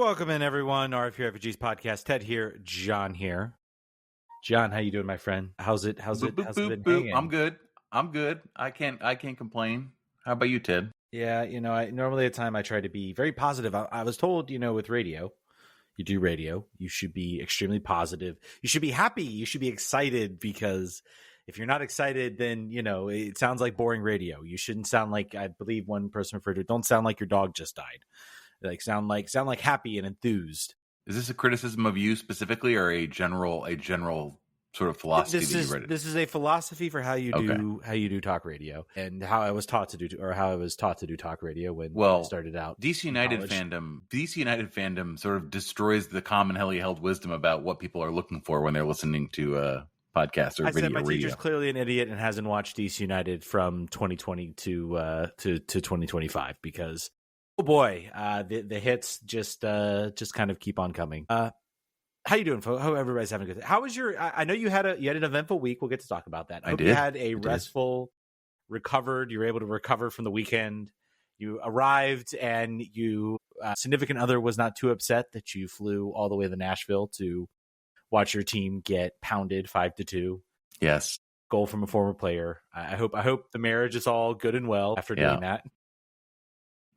Welcome in, everyone. RFP Refugees podcast. Ted here, Jon here. John, how you doing, my friend? How's it been hanging? I'm good. I can't complain. How about you, Ted? Yeah, I normally at the time I try to be very positive. I was told, with radio, you do radio, you should be extremely positive. You should be happy. You should be excited, because if you're not excited, then, it sounds like boring radio. You shouldn't sound like, I believe one person referred to it, don't sound like your dog just died. Sound like happy and enthused. Is this a criticism of you specifically, or a general sort of philosophy that you read it? This is a philosophy for how you do talk radio, and how I was taught to do talk radio when I started out. DC United fandom sort of destroys the commonly held wisdom about what people are looking for when they're listening to podcasts or video. My teacher's clearly an idiot and hasn't watched DC United from 2020 to 2025, because oh boy, the hits just kind of keep on coming. How you doing, folks? Hope everybody's having a good day. How was your? I know you had an eventful week. We'll get to talk about that. I hope you had a restful, recovered. You were able to recover from the weekend. You arrived, and you significant other was not too upset that you flew all the way to Nashville to watch your team get pounded 5-2. Yes, goal from a former player. I hope the marriage is all good and well after doing that.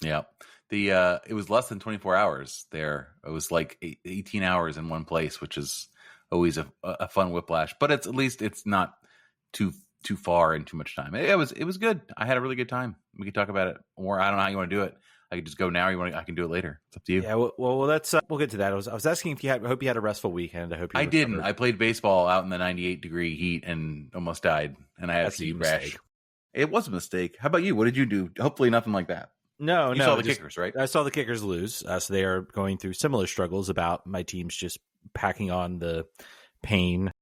Yeah. It was less than 24 hours there. It was like 18 hours in one place, which is always a fun whiplash, but at least it's not too far and too much time. It was good. I had a really good time. We could talk about it more. I don't know how you want to do it. I could just go now. I can do it later. It's up to you. Yeah. Well, let's we'll get to that. I was asking if I hope you had a restful weekend. I didn't. I played baseball out in the 98-degree heat and almost died, and I had a fever rash. It was a mistake. How about you? What did you do? Hopefully nothing like that. No, you saw the Kickers, right? I saw the Kickers lose. So they are going through similar struggles about my team's just packing on the pain.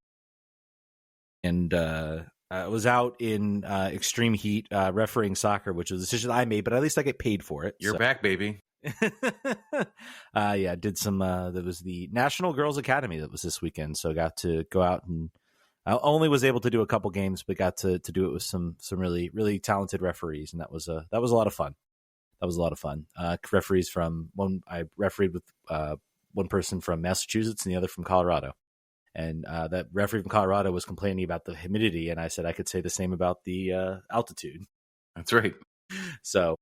And I was out in extreme heat refereeing soccer, which was a decision I made, but at least I get paid for it. You're back, baby. Yeah, did some. There was the National Girls Academy that was this weekend, so I got to go out, and I only was able to do a couple games, but got to do it with some really, really talented referees, and that was a lot of fun. That was a lot of fun. Referees from I refereed with one person from Massachusetts and the other from Colorado. And that referee from Colorado was complaining about the humidity, and I said I could say the same about the altitude. That's right. So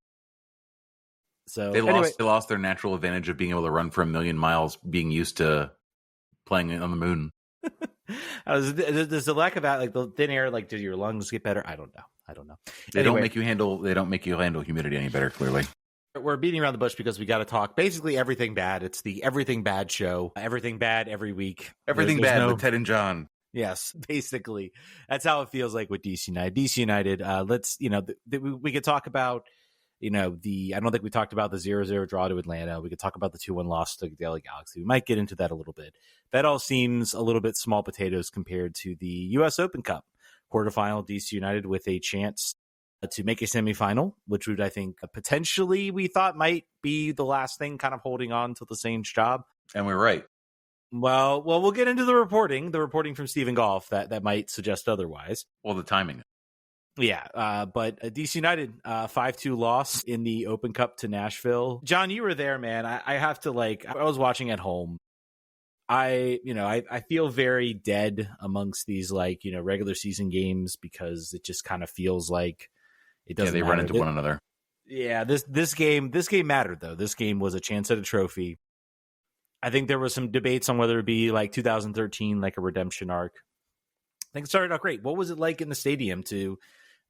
they lost their natural advantage of being able to run for 1,000,000 miles, being used to playing on the moon. There's a lack of that, like the thin air. Like, did your lungs get better? I don't know. They don't make you handle humidity any better. Clearly, we're beating around the bush because we got to talk basically everything bad. It's the everything bad show. Everything bad every week. Everything bad with Ted and Jon. Yes, basically, that's how it feels like with DC United. DC United. Let's we could talk about I don't think we talked about the 0-0 draw to Atlanta. We could talk about the 2-1 loss to the LA Galaxy. We might get into that a little bit. That all seems a little bit small potatoes compared to the U.S. Open Cup quarterfinal. DC United with a chance to make a semifinal, which would, I think, potentially we thought might be the last thing kind of holding on to the Saints job. And we're right. Well, we'll get into the reporting from Stephen Goff that might suggest otherwise. Well, the timing. Yeah, but DC United 5-2 loss in the Open Cup to Nashville. John, you were there, man. I have to I was watching at home. I feel very dead amongst these regular season games, because it just kind of feels like it doesn't. Yeah, they run into one another. Yeah, this game mattered though. This game was a chance at a trophy. I think there was some debates on whether it be like 2013, like a redemption arc. I think it started out great. What was it like in the stadium to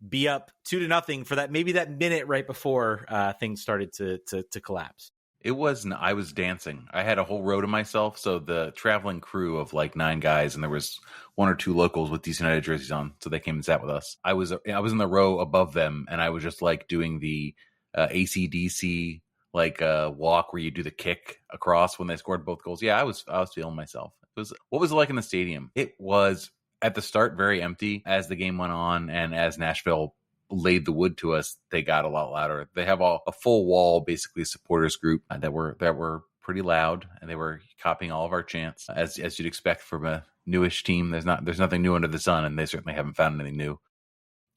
be up 2-0 for that minute right before things started to collapse? It wasn't. I was dancing. I had a whole row to myself. So the traveling crew of 9 guys, and there was 1 or 2 locals with DC United jerseys on. So they came and sat with us. I was in the row above them, and I was just doing the AC/DC walk where you do the kick across when they scored both goals. Yeah, I was feeling myself. What was it like in the stadium? It was at the start very empty. As the game went on, and as Nashville laid the wood to us, they got a lot louder. They have a full wall, basically supporters group that were pretty loud, and they were copying all of our chants, as you'd expect from a newish team. There's nothing new under the sun, and they certainly haven't found anything new.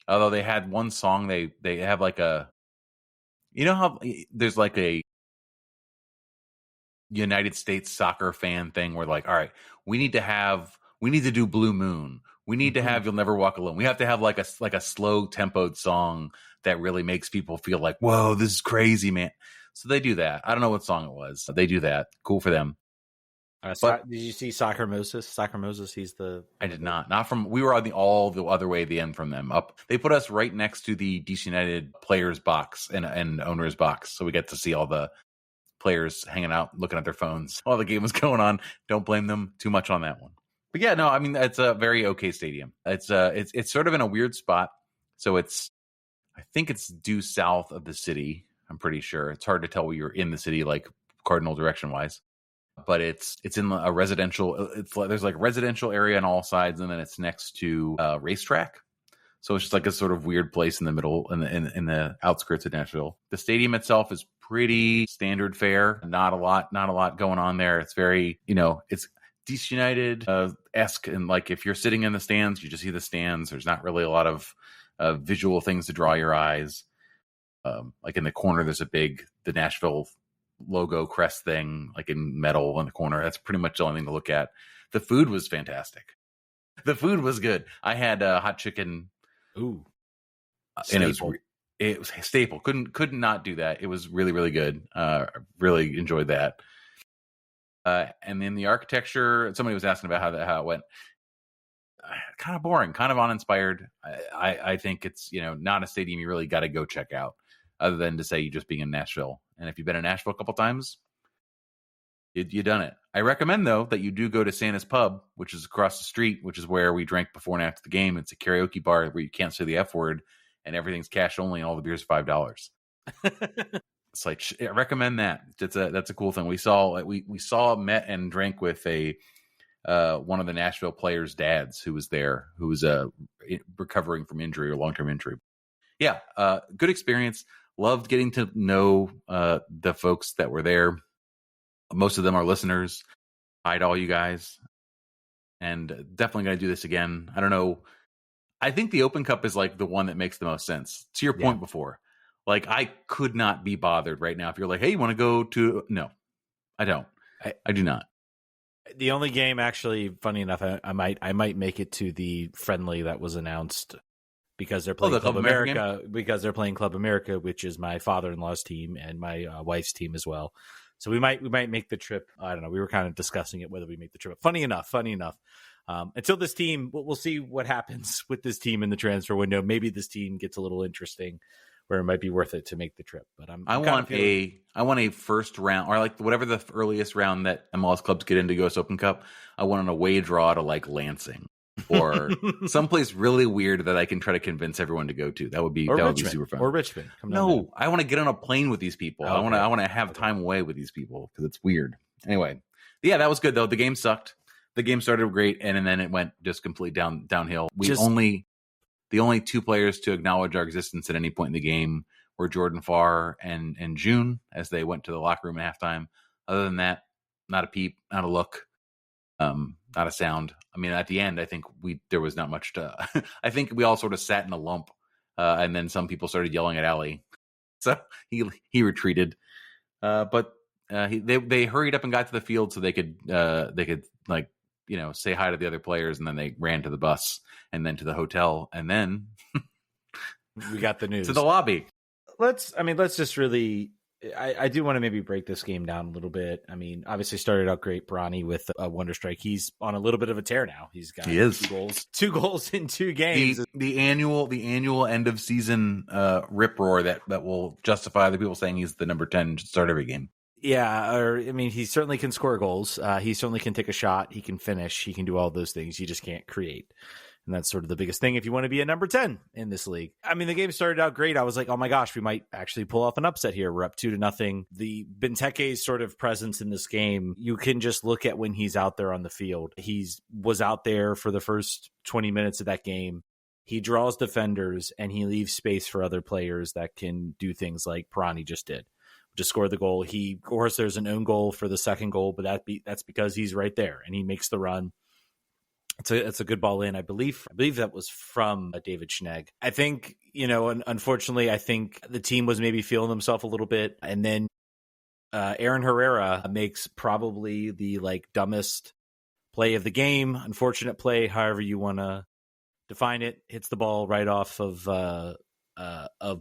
Although they had one song, they have how there's a United States soccer fan thing where like, all right, we need to do Blue Moon. We need to have You'll Never Walk Alone. We have to have like a slow tempoed song that really makes people feel like, whoa, this is crazy, man. So they do that. I don't know what song it was. They do that. Cool for them. But did you see Soccer Moses? Soccer Moses, he's the. I did not. Not from. We were on all the other way at the end from them. Up. They put us right next to the DC United players box and owners box, so we get to see all the players hanging out, looking at their phones while the game was going on. Don't blame them too much on that one. But yeah, no, I mean it's a very okay stadium. It's sort of in a weird spot. So I think it's due south of the city. I'm pretty sure. It's hard to tell where you're in the city, like cardinal direction wise. But it's in a residential. There's like residential area on all sides, and then it's next to a racetrack. So it's just like a sort of weird place in the middle, in the outskirts of Nashville. The stadium itself is pretty standard fare. Not a lot going on there. It's very, it's DC United esque, and like if you're sitting in the stands, you just see the stands. There's not really a lot of visual things to draw your eyes. Like in the corner, there's the Nashville logo crest thing, like in metal in the corner. That's pretty much the only thing to look at. The food was fantastic. The food was good. I had hot chicken. Ooh, and it was staple. Could not do that. It was really, really good. Really enjoyed that. And then the architecture, somebody was asking about how it went. Kind of boring, kind of uninspired. I think it's, not a stadium you really got to go check out, other than to say you just being in Nashville. And if you've been in Nashville a couple times, you done it. I recommend, though, that you do go to Santa's Pub, which is across the street, which is where we drank before and after the game. It's a karaoke bar where you can't say the F word, and everything's cash only, and all the beers are $5. It's like, I recommend that. That's a cool thing. We met and drank with one of the Nashville players' dads who was there, who was recovering from injury or long-term injury. Yeah, good experience. Loved getting to know the folks that were there. Most of them are listeners. Hi to all you guys. And definitely going to do this again. I don't know. I think the Open Cup is like the one that makes the most sense. To your point before, like I could not be bothered right now. If you're like, hey, you want to go to? No, I don't. I do not. The only game, actually, funny enough, I might make it to the friendly that was announced because they're playing Club America. Because they're playing Club America, which is my father-in-law's team and my wife's team as well. So we might make the trip. I don't know. We were kind of discussing it whether we make the trip. Funny enough. Until this team, we'll see what happens with this team in the transfer window. Maybe this team gets a little interesting, where it might be worth it to make the trip. But I want a first round, or like whatever the earliest round that MLS clubs get into US Open Cup. I want an away draw to like Lansing or someplace really weird that I can try to convince everyone to go to. That would be super fun. Or Richmond. I want to get on a plane with these people. Okay. I want to have time away with these people because it's weird. Anyway, yeah, that was good though. The game sucked. The game started great, and then it went just completely downhill. The only two players to acknowledge our existence at any point in the game were Jordan Farr and June as they went to the locker room at halftime. Other than that, not a peep, not a look, not a sound. I mean, at the end, I think there was not much to. I think we all sort of sat in a lump, and then some people started yelling at Ali, so he retreated. But they hurried up and got to the field so they could like say hi to the other players, and then they ran to the bus and then to the hotel, and then we got the news to the lobby. Let's just really. I do want to maybe break this game down a little bit. I mean, obviously started out great, Bronny, with a wonder strike. He's on a little bit of a tear now. He is 2 goals in 2 games. The annual end of season rip roar that will justify the people saying he's the number 10 to start every game. Yeah, he certainly can score goals. He certainly can take a shot. He can finish. He can do all those things. You just can't create. And that's sort of the biggest thing if you want to be a number 10 in this league. I mean, the game started out great. I was like, oh my gosh, we might actually pull off an upset here. We're up 2-0. The Benteke's sort of presence in this game, you can just look at when he's out there on the field. He was out there for the first 20 minutes of that game. He draws defenders and he leaves space for other players that can do things like Pirani just did. Just score the goal. Of course, there's an own goal for the second goal, but that's because he's right there and he makes the run. It's a good ball in. I believe that was from David Schnegg. I think, unfortunately, I think the team was maybe feeling themselves a little bit. And then Aaron Herrera makes probably the like dumbest play of the game, unfortunate play, however you want to define it. Hits the ball right off of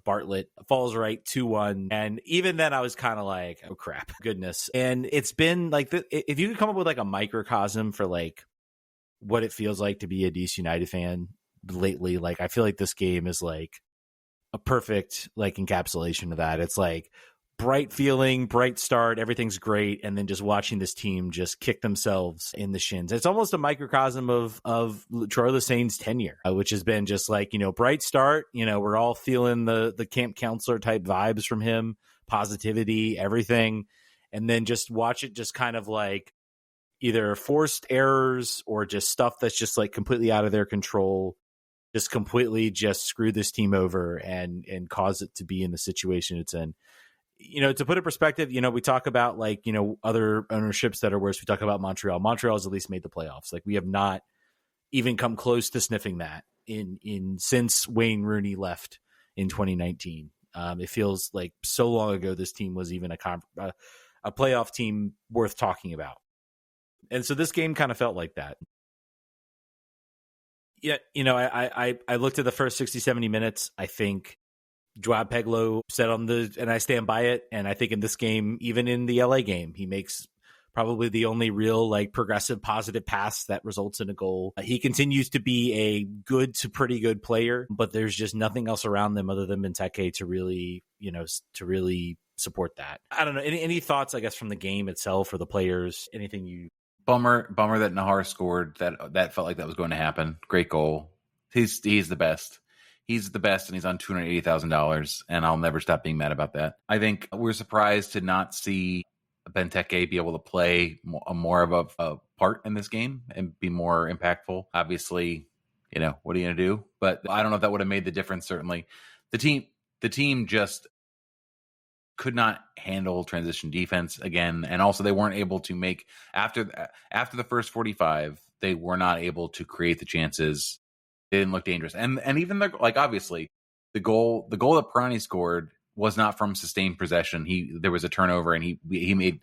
Bartlett, falls right 2-1, and even then I was kind of like, oh crap, goodness. And it's been like if you could come up with like a microcosm for like what it feels like to be a DC United fan lately, like I feel like this game is like a perfect like encapsulation of that. It's like bright feeling, bright start, everything's great, and then just watching this team just kick themselves in the shins. It's almost a microcosm of Troy Lesesne's tenure, which has been just like, bright start. We're all feeling the camp counselor type vibes from him, positivity, everything, and then just watch it just kind of like either forced errors or just stuff that's just like completely out of their control, just completely just screw this team over and cause it to be in the situation it's in. To put it in perspective, we talk about like, other ownerships that are worse. We talk about Montreal. Montreal's at least made the playoffs. Like we have not even come close to sniffing that in since Wayne Rooney left in 2019. It feels like so long ago this team was even a playoff team worth talking about. And so this game kind of felt like that. Yeah, I looked at the first 60, 70 minutes. I think Joao Pedro said and I stand by it. And I think in this game, even in the LA game, he makes probably the only real like progressive positive pass that results in a goal. He continues to be a good to pretty good player, but there's just nothing else around them other than Benteke to really support that. I don't know. Any thoughts, I guess, from the game itself or the players? Anything you... Bummer that Nahar scored. That felt like that was going to happen. Great goal. He's the best. He's the best, and he's on $280,000, and I'll never stop being mad about that. I think we're surprised to not see Benteke be able to play more of a part in this game and be more impactful. Obviously, what are you going to do? But I don't know if that would have made the difference, certainly. The team just could not handle transition defense again, and also they weren't able to make after the first 45. They were not able to create the chances. They didn't look dangerous, and even obviously the goal that Pirani scored was not from sustained possession. There was a turnover, and he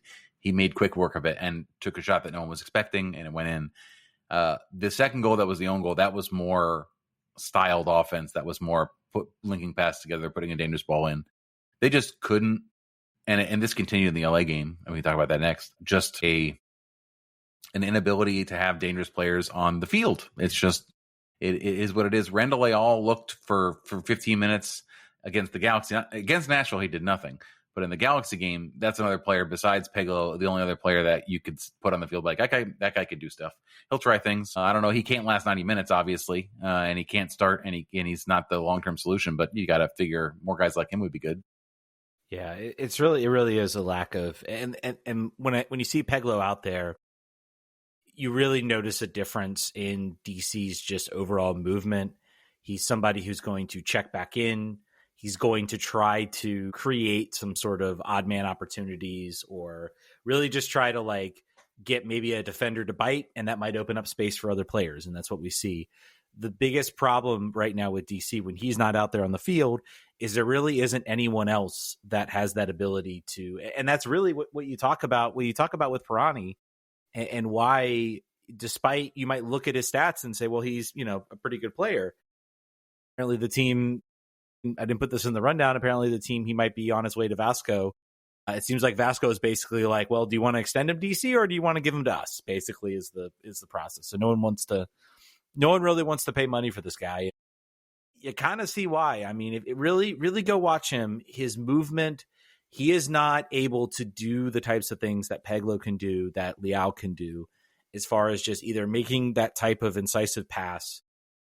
made quick work of it and took a shot that no one was expecting, and it went in. The second goal that was the own goal, that was more styled offense. That was more linking pass together, putting a dangerous ball in. They just couldn't, and this continued in the LA game, and we talk about that next. Just an inability to have dangerous players on the field. It's just it is what it is. Randall Leal looked for 15 minutes against the Galaxy. Against Nashville, he did nothing. But in the Galaxy game, that's another player besides Peglo, the only other player that you could put on the field. Like that guy could do stuff. He'll try things. I don't know. He can't last 90 minutes, obviously, and he can't start, and he's not the long-term solution. But you got to figure more guys like him would be good. Yeah, it really is a lack of, and when you see Peglo out there, you really notice a difference in DC's just overall movement. He's somebody who's going to check back in. He's going to try to create some sort of odd man opportunities, or really just try to like get maybe a defender to bite, and that might open up space for other players. And that's what we see. The biggest problem right now with DC when he's not out there on the field is there really isn't anyone else that has that ability to, and that's really what you talk about when you talk about with Pirani, and why, despite you might look at his stats and say, well, he's, a pretty good player. Apparently the team, I didn't put this in the rundown. Apparently the team, he might be on his way to Vasco. It seems like Vasco is basically like, well, do you want to extend him DC or do you want to give him to us? Basically is the process. So no one really wants to pay money for this guy. You kind of see why. I mean, if it really go watch him, his movement, he is not able to do the types of things that Peglo can do, that Leal can do, as far as just either making that type of incisive pass,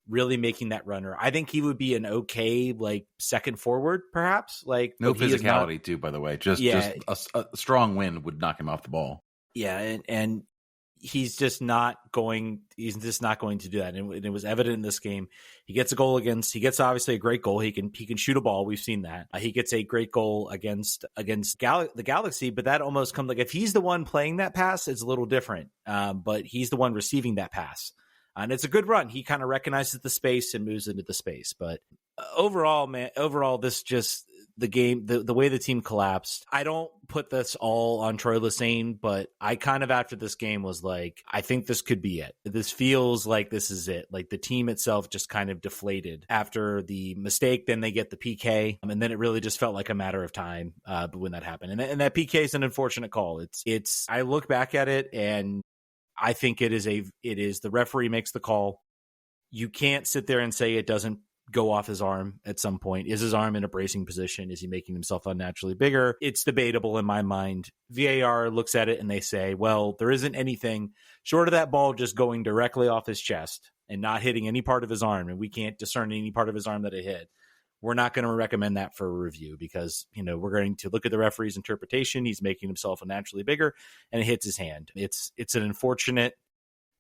really making that runner. I think he would be an okay, like, second forward, perhaps. Like, no physicality, too, by the way. Just a strong wind would knock him off the ball. Yeah, and he's just not going to do that. And it was evident in this game. He gets obviously a great goal. He can shoot a ball. We've seen that. He gets a great goal against the Galaxy, but that almost comes like, if he's the one playing that pass, it's a little different. But he's the one receiving that pass. And it's a good run. He kind of recognizes the space and moves into the space. But overall, this just, the game, the way the team collapsed. I don't put this all on Troy Lesesne, but I kind of after this game was like, I think this could be it. This feels like this is it. Like the team itself just kind of deflated after the mistake. Then they get the PK, and then it really just felt like a matter of time when that happened. And that PK is an unfortunate call. It's. I look back at it, and I think it is the referee makes the call. You can't sit there and say it doesn't go off his arm at some point. Is his arm in a bracing position? Is he making himself unnaturally bigger? It's debatable in my mind. VAR looks at it and they say, well, there isn't anything short of that ball just going directly off his chest and not hitting any part of his arm, and we can't discern any part of his arm that it hit. We're not going to recommend that for a review because, we're going to look at the referee's interpretation. He's making himself unnaturally bigger and it hits his hand. It's an unfortunate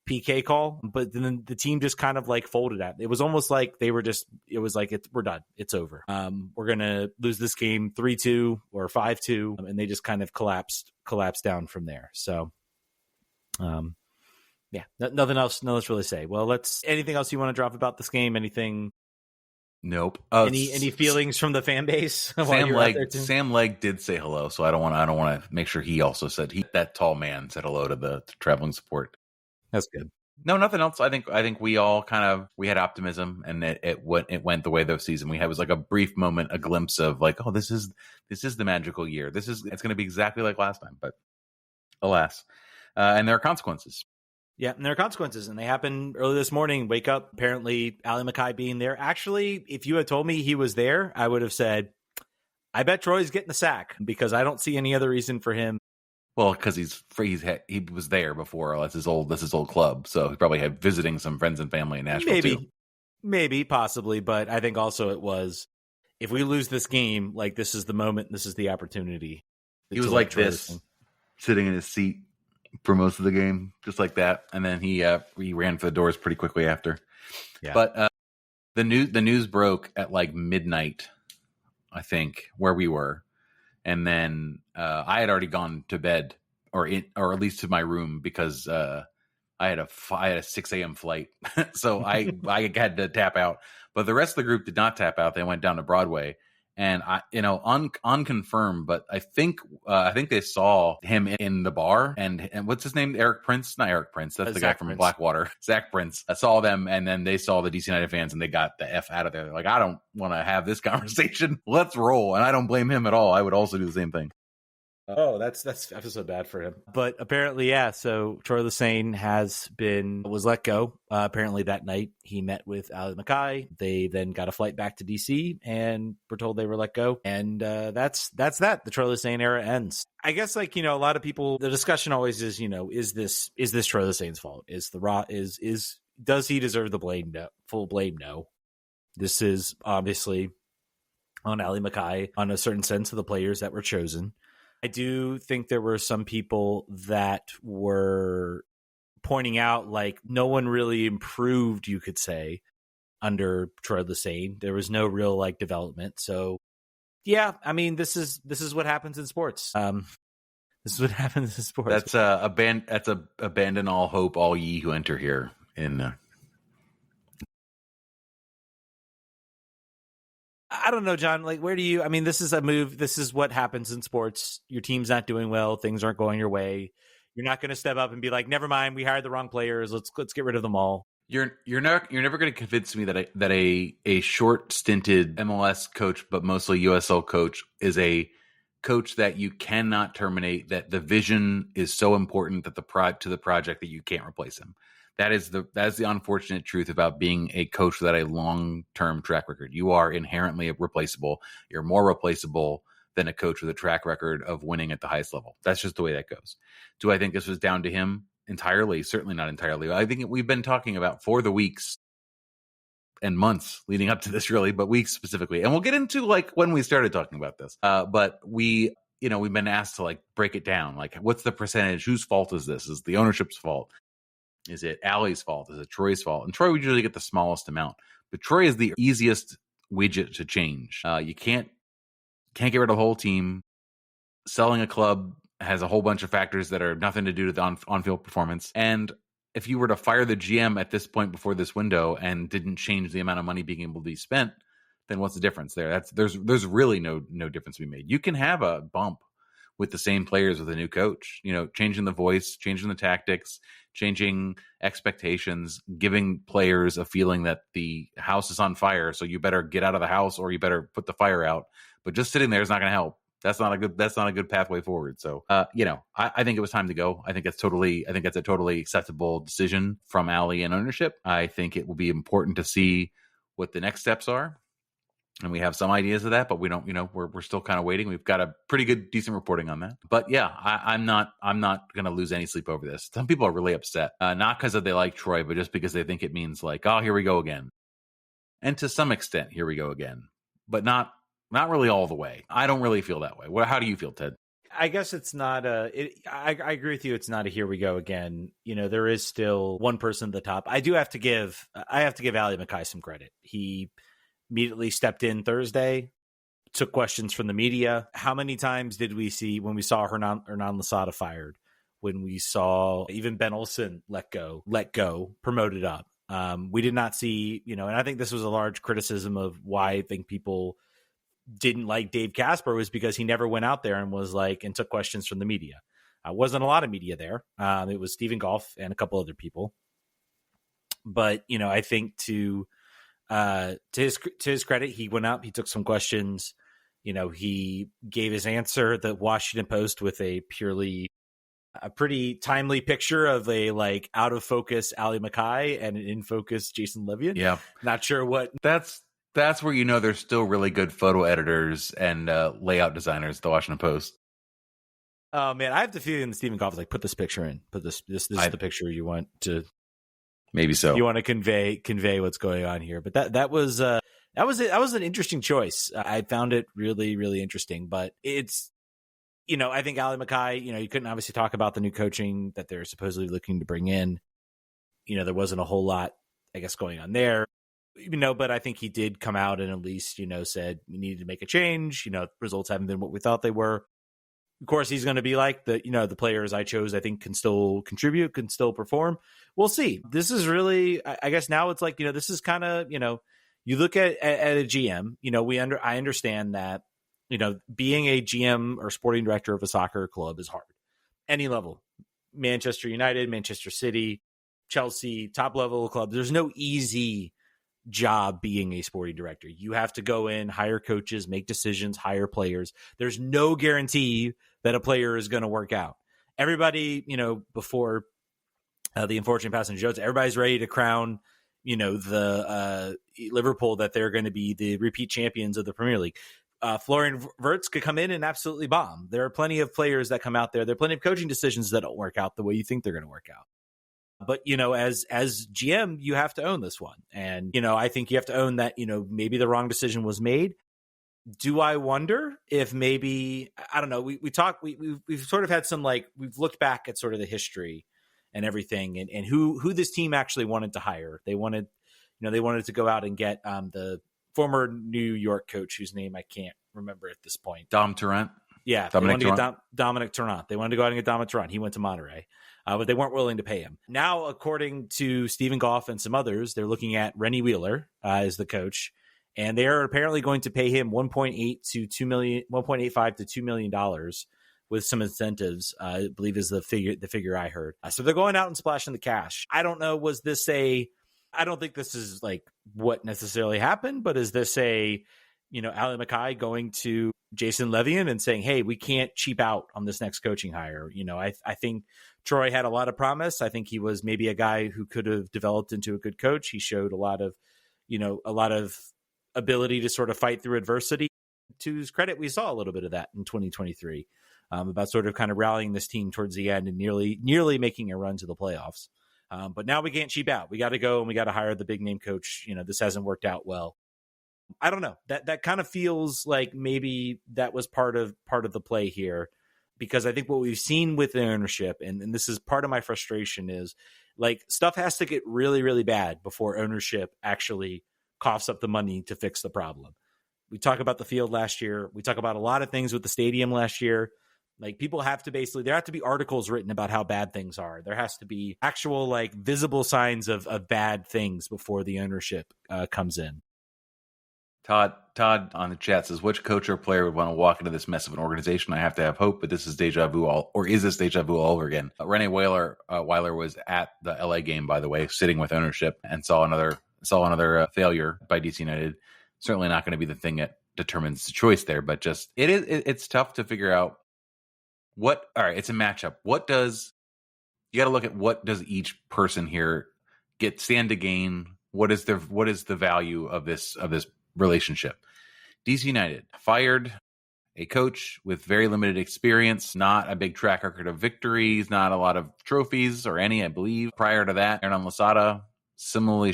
PK call, but then the team just kind of like folded at it. It was almost like we're done. It's over. We're going to lose this game 3-2 or 5-2. And they just kind of collapsed down from there. So, yeah, nothing else really to say. Well, anything else you want to drop about this game? Anything? Nope. Any feelings from the fan base? Sam Legg did say hello. So I don't want to make sure he also said that tall man said hello to the traveling support. That's good. No, nothing else. I think we all we had optimism, and it went the way the season we had was like a brief moment, a glimpse of like, oh, this is the magical year. It's going to be exactly like last time, but alas, and there are consequences. Yeah, and there are consequences, and they happened early this morning. Wake up, apparently, Ali Mackay being there. Actually, if you had told me he was there, I would have said, I bet Troy's getting the sack because I don't see any other reason for him. Well, because he was there before. That's his old club, so he probably had visiting some friends and family in Nashville. Maybe, possibly, but I think also it was if we lose this game, like this is the moment, this is the opportunity. He was like this, sitting in his seat for most of the game, just like that, and then he ran for the doors pretty quickly after. Yeah. But the news broke at like midnight, I think, where we were. And then I had already gone to bed, or at least to my room, because I had a 6 a.m. flight, so I had to tap out. But the rest of the group did not tap out; they went down to Broadway, and unconfirmed, but I think they saw him in the bar. And what's his name? Eric Prince? Not Eric Prince. That's the guy from Blackwater. Zach Prince. I saw them, and then they saw the DC United fans, and they got the F out of there. They're like, I don't want to have this conversation. Let's roll. And I don't blame him at all. I would also do the same thing. Oh, I feel so bad for him. But apparently, yeah. So Troy Lesesne was let go. Apparently that night he met with Ali Mackay. They then got a flight back to DC and were told they were let go. And that's that. The Troy Lesesne era ends. I guess a lot of people. The discussion always is is this Troy Lesesne's fault? Does he deserve the blame? No, full blame? No. This is obviously on Ali Mackay on a certain sense of the players that were chosen. I do think there were some people that were pointing out like no one really improved, you could say, under Troy Lesesne. There was no real development. So yeah, I mean this is what happens in sports. This is what happens in sports. That's abandon all hope, all ye who enter here in I don't know, John. Where do you? I mean, this is a move. This is what happens in sports. Your team's not doing well. Things aren't going your way. You're not going to step up and be like, "Never mind, we hired the wrong players. Let's get rid of them all." You're never going to convince me that a short stinted MLS coach, but mostly USL coach, is a coach that you cannot terminate. That the vision is so important that to the project that you can't replace him. That is the unfortunate truth about being a coach without a long-term track record. You are inherently replaceable. You're more replaceable than a coach with a track record of winning at the highest level. That's just the way that goes. Do I think this was down to him entirely? Certainly not entirely. I think we've been talking about for the weeks and months leading up to this, really, but weeks specifically. And we'll get into when we started talking about this. But we've been asked to break it down. What's the percentage? Whose fault is this? Is it the ownership's fault? Is it Allie's fault? Is it Troy's fault? And Troy would usually get the smallest amount, but Troy is the easiest widget to change. You can't get rid of the whole team. Selling a club has a whole bunch of factors that are nothing to do with the on-field performance. And if you were to fire the GM at this point before this window and didn't change the amount of money being able to be spent, then what's the difference there? There's really no difference to be made. You can have a bump with the same players with a new coach, changing the voice, changing the tactics, changing expectations, giving players a feeling that the house is on fire. So you better get out of the house or you better put the fire out. But just sitting there is not going to help. That's not a good pathway forward. So, I think it was time to go. I think that's a totally acceptable decision from Ali and ownership. I think it will be important to see what the next steps are. And we have some ideas of that, but we don't, we're still kind of waiting. We've got a pretty decent reporting on that. But yeah, I'm not going to lose any sleep over this. Some people are really upset, not because they like Troy, but just because they think it means like, oh, here we go again. And to some extent, here we go again, but not really all the way. I don't really feel that way. How do you feel, Ted? I guess it's not I agree with you. It's not a here we go again. There is still one person at the top. I have to give Ali Mackay some credit. He immediately stepped in Thursday, took questions from the media. How many times did we see when we saw Hernan Losada fired, when we saw even Ben Olsen let go, promoted up? We did not see, and I think this was a large criticism of why I think people didn't like Dave Casper, was because he never went out there and was like, and took questions from the media. Wasn't a lot of media there. It was Stephen Goff and a couple other people. But, I think to his credit, he went up, he took some questions, he gave his answer. The Washington Post with a pretty timely picture of a like out of focus Ali Mackay and an in focus Jason Levian. Yeah. Not sure what that's where, there's still really good photo editors and layout designers at the Washington Post. Oh man, I have the feeling that Stephen Goff was like, put this picture in, this is the picture you want to, maybe so. You want to convey what's going on here. But that was an interesting choice. I found it really, really interesting. But it's, I think Ali Mackay, you couldn't obviously talk about the new coaching that they're supposedly looking to bring in. There wasn't a whole lot, I guess, going on there. But I think he did come out and at least, said we needed to make a change. Results haven't been what we thought they were. Of course, he's going to be like the players I chose, I think, can still contribute, can still perform. We'll see. This is really, I guess now it's like, this is kind of, you look at a GM, I understand that, being a GM or sporting director of a soccer club is hard. Any level, Manchester United, Manchester City, Chelsea, top level club. There's no easy job being a sporting director. You have to go in, hire coaches, make decisions, hire players. There's no guarantee that a player is going to work out. Everybody, before the unfortunate passing of Jota, everybody's ready to crown, the Liverpool that they're going to be the repeat champions of the Premier League. Florian Wirtz could come in and absolutely bomb. There are plenty of players that come out there. There are plenty of coaching decisions that don't work out the way you think they're going to work out. But, as GM, you have to own this one. And, I think you have to own that, maybe the wrong decision was made. Do I wonder if maybe, I don't know, we've sort of had some, like, we've looked back at sort of the history and everything and who this team actually wanted to hire. They wanted to go out and get the former New York coach whose name I can't remember at this point. Dom Tarrant. Yeah, Dominic Tarrant. They wanted to go out and get Dominic Tarrant. He went to Monterrey. But they weren't willing to pay him. Now, according to Stephen Goff and some others, they're looking at Rennie Wheeler as the coach, and they are apparently going to pay him $1.85 to $2 million with some incentives. I believe is the figure I heard. So they're going out and splashing the cash. I don't know. I don't think this is like what necessarily happened, but is this Ali Mackay going to Jason Levian and saying, hey, we can't cheap out on this next coaching hire? I think Troy had a lot of promise. I think he was maybe a guy who could have developed into a good coach. He showed a lot of ability to sort of fight through adversity. To his credit, we saw a little bit of that in 2023 about sort of kind of rallying this team towards the end and nearly making a run to the playoffs. But now we can't cheap out. We got to go and we got to hire the big name coach. This hasn't worked out well. I don't know. That kind of feels like maybe that was part of the play here, because I think what we've seen with the ownership, and this is part of my frustration, is like stuff has to get really, really bad before ownership actually coughs up the money to fix the problem. We talk about the field last year. We talk about a lot of things with the stadium last year. Like people have to there have to be articles written about how bad things are. There has to be actual like visible signs of bad things before the ownership comes in. Todd on the chat says, which coach or player would want to walk into this mess of an organization? I have to have hope, but this is deja vu is this deja vu all over again? Rene Weiler was at the LA game, by the way, sitting with ownership and saw another failure by DC United. Certainly not going to be the thing that determines the choice there, but just it's tough to figure out all right, it's a matchup. You got to look at what does each person here stand to gain? What is the value of this relationship? DC United fired a coach with very limited experience, not a big track record of victories, not a lot of trophies or any, I believe. Prior to that, Hernan Losada, similarly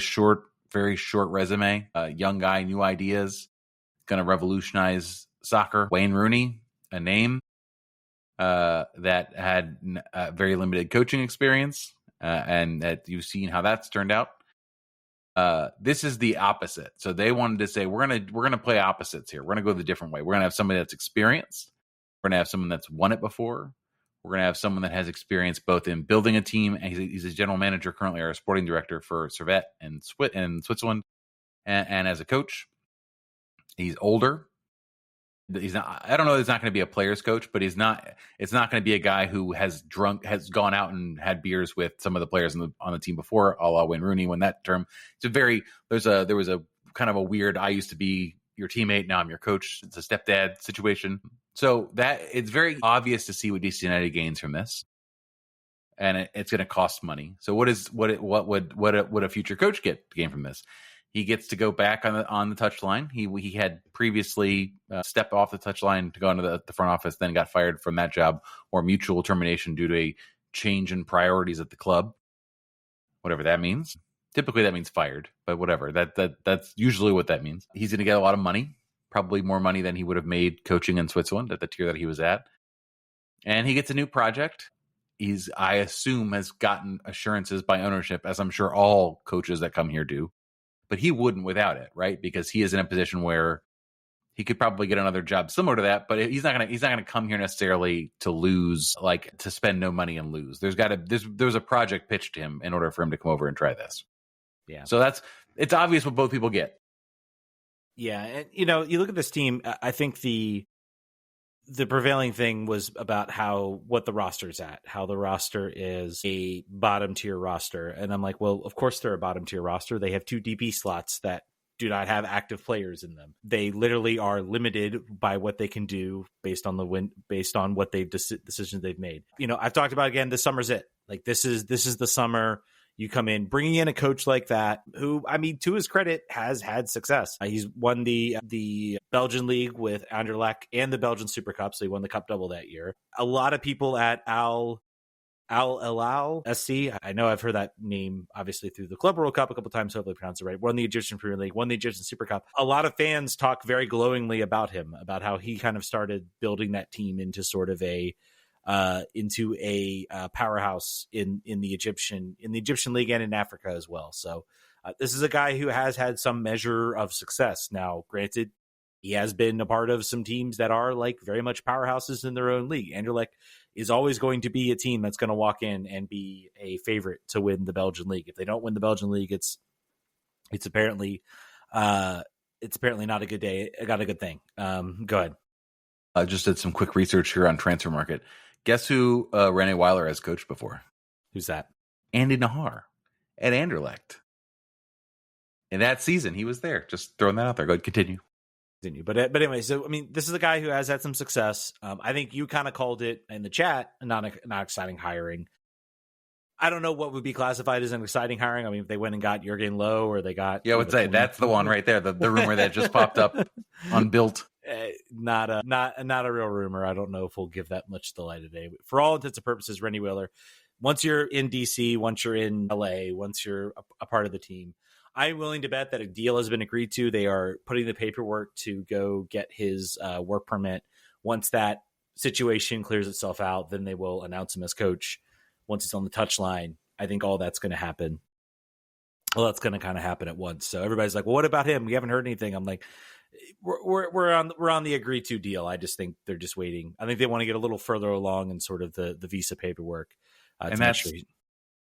very short resume, young guy, new ideas, going to revolutionize soccer. Wayne Rooney, a name that had very limited coaching experience, and that you've seen how that's turned out. This is the opposite. So they wanted to say, we're gonna play opposites here. We're gonna go the different way. We're gonna have somebody that's experienced. We're gonna have someone that's won it before. We're gonna have someone that has experience both in building a team, and he's a general manager currently, or a sporting director for Servette in Switzerland, and as a coach, he's older. He's not. I don't know. He's not going to be a player's coach, but he's not. It's not going to be a guy who has gone out and had beers with some of the players on the team before, a la Wayne Rooney. When that term, there was a kind of a weird. I used to be your teammate, now I'm your coach. It's a stepdad situation. So that it's very obvious to see what DC United gains from this, and it's going to cost money. So what would a future coach gain from this? He gets to go back on the touchline. He had previously stepped off the touchline to go into the front office, then got fired from that job, or mutual termination due to a change in priorities at the club. Whatever that means. Typically that means fired, but whatever. That's usually what that means. He's going to get a lot of money, probably more money than he would have made coaching in Switzerland at the tier that he was at. And he gets a new project. I assume, has gotten assurances by ownership, as I'm sure all coaches that come here do. But he wouldn't without it, right? Because he is in a position where he could probably get another job similar to that, but he's not gonna come here necessarily to lose, like to spend no money and lose. There's a project pitched to him in order for him to come over and try this. Yeah. So it's obvious what both people get. Yeah, and you look at this team. I think the prevailing thing was about what the roster's at, how the roster is a bottom tier roster. And I'm like, well, of course they're a bottom tier roster. They have 2 DP slots that do not have active players in them. They literally are limited by what they can do based on what decisions they've made. I've talked about, again, this summer's it. Like this is the summer. You come in, bringing in a coach like that, who, I mean, to his credit, has had success. He's won the Belgian league with Anderlecht and the Belgian Super Cup, so he won the cup double that year. A lot of people at Al Hilal SC, I know I've heard that name, obviously, through the Club World Cup a couple times, hopefully I pronounce it right, won the Egyptian Premier League, won the Egyptian Super Cup. A lot of fans talk very glowingly about him, about how he kind of started building that team into sort of a powerhouse in the Egyptian league and in Africa as well. So this is a guy who has had some measure of success. Now, granted, he has been a part of some teams that are like very much powerhouses in their own league. Anderlecht is always going to be a team that's going to walk in and be a favorite to win the Belgian league. If they don't win the Belgian league, it's apparently not a good day. Got a good thing. Go ahead. I just did some quick research here on Transfer Market. Guess who Rene Weiler has coached before? Who's that? Andy Nahar at Anderlecht. In that season, he was there. Just throwing that out there. Go ahead, continue. But anyway, so I mean, this is a guy who has had some success. I think you kind of called it in the chat, not exciting hiring. I don't know what would be classified as an exciting hiring. I mean, if they went and got Jurgen Lowe, or they got I would say that's the one right there. The rumor that just popped up on Built. Not a real rumor. I don't know if we'll give that much the light today. But for all intents and purposes, Rene Weiler, once you're in DC, once you're in LA, once you're a part of the team, I'm willing to bet that a deal has been agreed to. They are putting the paperwork to go get his work permit. Once that situation clears itself out, then they will announce him as coach. Once he's on the touchline, I think all that's going to happen. Well, that's going to kind of happen at once. So everybody's like, well, what about him? We haven't heard anything. I'm like, we're on the agreed to deal. I just think they're just waiting. I think they want to get a little further along in sort of the visa paperwork. And that's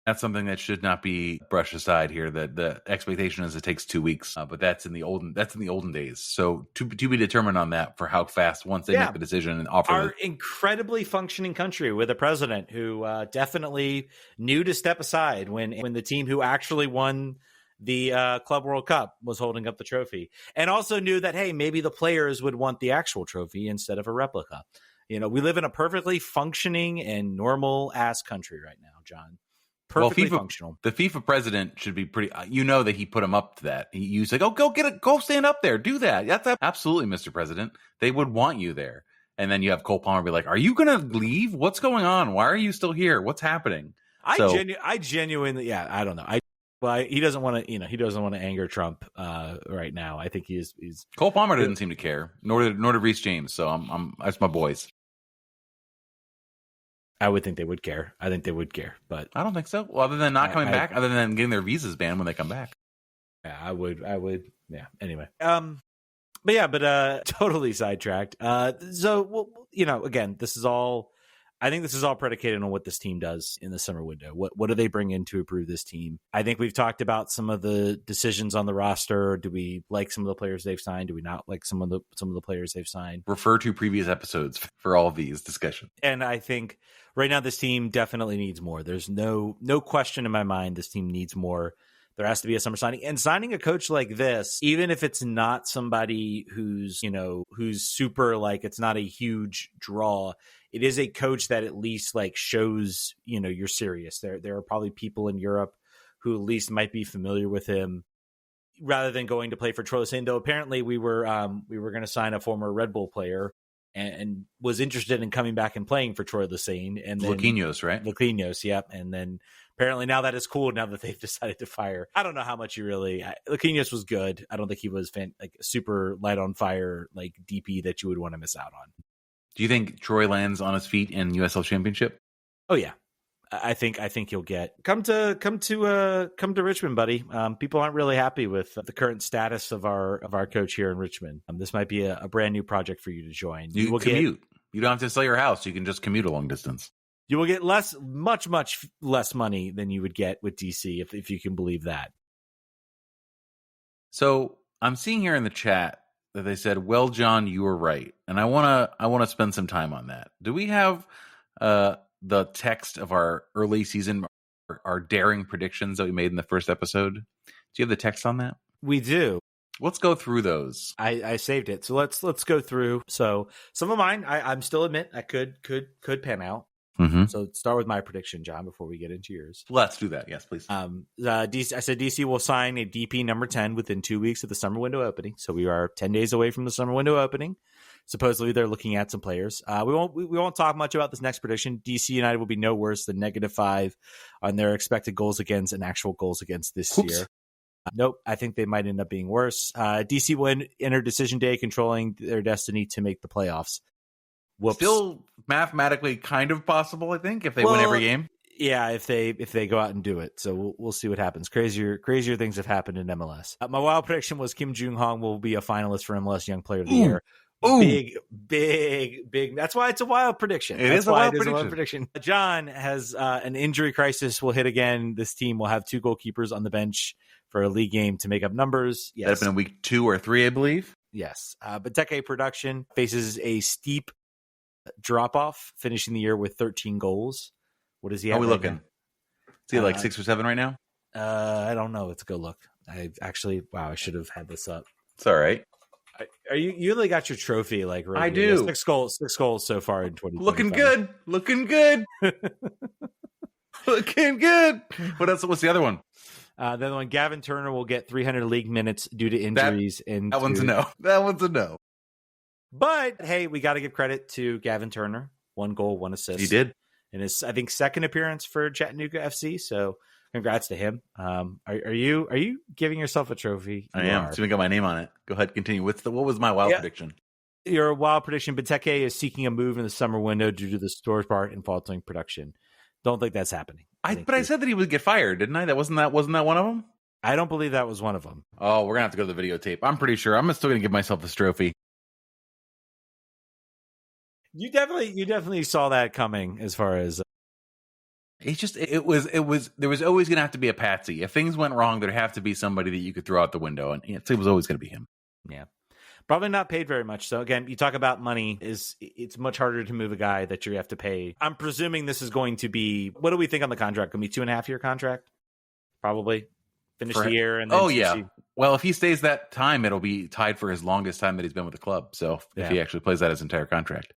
That's something that should not be brushed aside here. That the expectation is it takes 2 weeks, but that's in the olden days. So to be determined on that for how fast once they make the decision and offer our incredibly functioning country with a president who definitely knew to step aside when the team who actually won the Club World Cup was holding up the trophy, and also knew that, hey, maybe the players would want the actual trophy instead of a replica. We live in a perfectly functioning and normal ass country right now, John. Perfectly functional. The FIFA president should be pretty. That he put him up to that. He's like, "Oh, go stand up there, do that." That's absolutely, Mr. President. They would want you there. And then you have Cole Palmer be like, "Are you going to leave? What's going on? Why are you still here? What's happening?" I genuinely, I don't know. He doesn't want to, he doesn't want to anger Trump right now. I think he's Cole Palmer didn't seem to care, nor did Reece James. So that's my boys. I would think they would care. I think they would care, but I don't think so. Well, other than not coming back, other than getting their visas banned when they come back. Yeah, I would. Yeah. Anyway. Totally sidetracked. So, again, I think this is all predicated on what this team does in the summer window. What do they bring in to improve this team? I think we've talked about some of the decisions on the roster. Do we like some of the players they've signed? Do we not like some of the players they've signed? Refer to previous episodes for all of these discussions. And I think right now this team definitely needs more. There's no question in my mind this team needs more. There has to be a summer signing, and signing a coach like this, even if it's not somebody who's super, like, it's not a huge draw. It is a coach that at least shows, you're serious. There are probably people in Europe who at least might be familiar with him rather than going to play for Troy Lesesne. Though apparently we were going to sign a former Red Bull player and was interested in coming back and playing for Troy Lesesne. And then Luquinhos, right? Luquinhos, yep. And then apparently now that is cool. Now that they've decided to fire, I don't know how much Luquinhos was good. I don't think he was super light on fire DP that you would want to miss out on. Do you think Troy lands on his feet in USL Championship? Oh yeah, I think he'll come to Richmond, buddy. People aren't really happy with the current status of our coach here in Richmond. This might be a brand new project for you to join. You will commute. You don't have to sell your house. You can just commute a long distance. You will get much less money than you would get with DC, if you can believe that. So I'm seeing here in the chat that they said, "Well, John, you were right," and I wanna spend some time on that. Do we have the text of our early season, our daring predictions that we made in the first episode? Do you have the text on that? We do. Let's go through those. I saved it, so let's go through. So some of mine, I'm still admit I could pan out. Mm-hmm. So start with my prediction, John, before we get into yours. Let's do that. Yes, please. DC, I said DC will sign a DP number 10 within 2 weeks of the summer window opening. So we are 10 days away from the summer window opening. Supposedly they're looking at some players. We won't talk much about this next prediction. DC United will be no worse than -5 on their expected goals against and actual goals against this year. Nope. I think they might end up being worse. DC will enter decision day controlling their destiny to make the playoffs. Whoops. Still mathematically kind of possible, I think, if they win every game. Yeah, if they go out and do it. So we'll see what happens. Crazier things have happened in MLS. My wild prediction was Kim Jung-hong will be a finalist for MLS Young Player of the Year. Ooh. Big. That's why it's a wild prediction. It is a wild prediction. John has an injury crisis will hit again. This team will have 2 goalkeepers on the bench for a league game to make up numbers. Yes. That'd been in week 2 or 3, I believe. Yes. Benteke production faces a steep drop-off, finishing the year with 13 goals. What is he at? How are we looking? Is he like 6 or 7 right now? I don't know. Let's go look. I should have had this up. It's all right. Are you really got your trophy right I here. do. 6 goals so far in 2020. Looking good. Looking good. What's the other one? The other one, Gavin Turner will get 300 league minutes due to injuries. That one's a no. That one's a no. But hey, we got to give credit to Gavin Turner. 1 goal, 1 assist. He did. And his, I think, second appearance for Chattanooga FC. So congrats to him. Are you giving yourself a trophy? I am. So we got my name on it. Go ahead, continue. What was my wild prediction? Your wild prediction: Benteke is seeking a move in the summer window due to the storage part and faltering production. Don't think that's happening. I said that he would get fired, didn't I? Wasn't that one of them? I don't believe that was one of them. Oh, we're gonna have to go to the videotape. I'm pretty sure. I'm still gonna give myself this trophy. You definitely saw that coming as far as It's just there was always going to have to be a patsy. If things went wrong, there'd have to be somebody that you could throw out the window, and it was always going to be him. Yeah. Probably not paid very much. So again, you talk about money, it's much harder to move a guy that you have to pay. I'm presuming this is going to be, what do we think on the contract? Going to be 2.5 year contract? Probably. Finish the year. And then yeah. Well, if he stays that time, it'll be tied for his longest time that he's been with the club. So if he actually plays that his entire contract.